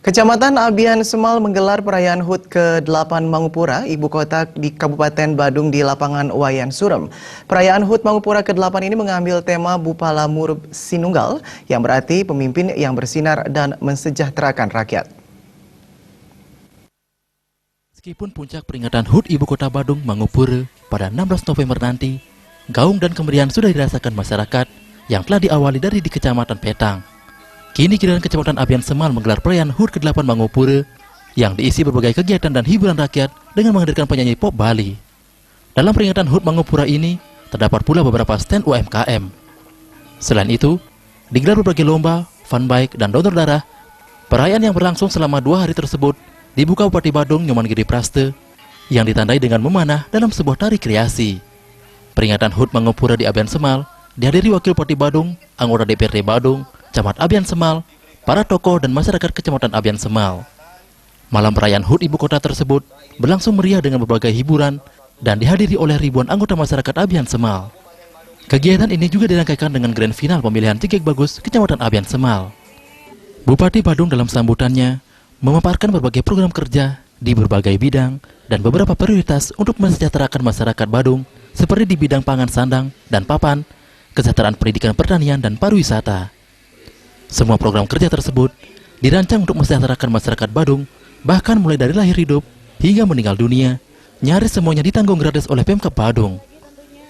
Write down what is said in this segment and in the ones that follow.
Kecamatan Abian Semal menggelar perayaan HUT ke-8 Mangupura, ibu kota di Kabupaten Badung di lapangan Wayan Surem. Perayaan HUT Mangupura ke-8 ini mengambil tema Bupala Murub Sinunggal, yang berarti pemimpin yang bersinar dan mensejahterakan rakyat. Meskipun puncak peringatan HUT Ibu Kota Badung Mangupura pada 16 November nanti, gaung dan kemeriahan sudah dirasakan masyarakat yang telah diawali dari di Kecamatan Petang. Kini giliran Kecamatan Abian Semal menggelar perayaan HUT ke-8 Mangupura yang diisi berbagai kegiatan dan hiburan rakyat dengan menghadirkan penyanyi pop Bali. Dalam peringatan HUT Mangupura ini, terdapat pula beberapa stand UMKM. Selain itu, digelar berbagai lomba, fun bike, dan donor darah. Perayaan yang berlangsung selama 2 hari tersebut dibuka Bupati Badung Nyoman Giri Praste yang ditandai dengan memanah dalam sebuah tari kreasi. Peringatan HUT Mangupura di Abian Semal dihadiri Wakil Bupati Badung, anggota DPRD Badung, Camat Abian Semal, para tokoh dan masyarakat Kecamatan Abian Semal. Malam perayaan HUT Ibu Kota tersebut berlangsung meriah dengan berbagai hiburan dan dihadiri oleh ribuan anggota masyarakat Abian Semal. Kegiatan ini juga dirangkaikan dengan grand final pemilihan Cigek Bagus Kecamatan Abian Semal. Bupati Badung dalam sambutannya memaparkan berbagai program kerja di berbagai bidang dan beberapa prioritas untuk mensejahterakan masyarakat Badung seperti di bidang pangan sandang dan papan, kesejahteraan pendidikan pertanian dan pariwisata. Semua program kerja tersebut dirancang untuk mensejahterakan masyarakat Badung, bahkan mulai dari lahir hidup hingga meninggal dunia, nyaris semuanya ditanggung gratis oleh Pemkab Badung.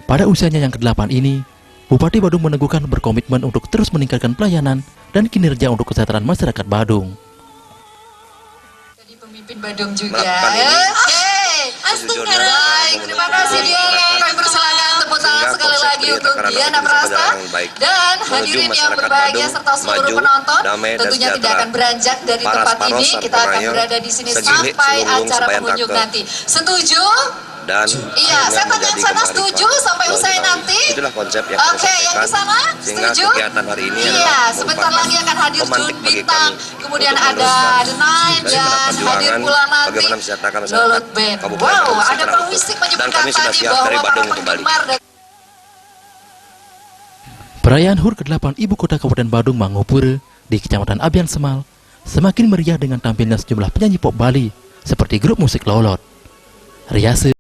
Pada usianya yang ke-8 ini, Bupati Badung meneguhkan berkomitmen untuk terus meningkatkan pelayanan dan kinerja untuk kesejahteraan masyarakat Badung. Jadi pemimpin Badung juga. Baik, terima kasih dia. Kami persilakan tepuk tangan sekali lagi untuk Diana Prasta dan hadirin yang berbahagia serta seluruh penonton. Tentunya tidak akan beranjak dari tempat ini. Kita akan berada di sini sampai acara pengunjung nanti. Setuju? Dan iya, saya tanya yang sana setuju sampai usai nanti. Itulah konsep yang oke, yang di sana setuju? Kegiatan hari ini iya, sebentar lagi akan hadir Jun Bintang, kemudian ada The Nine dan hadir pula nanti Lolut Band. Wow, ada Bang Wisik menyebutkan tadi bahwa para penggemar dan Perayaan HUT ke-8 Ibu Kota Kabupaten Badung Mangupura di Kecamatan Abian Semal semakin meriah dengan tampilnya sejumlah penyanyi pop Bali seperti grup musik Lolot. Riase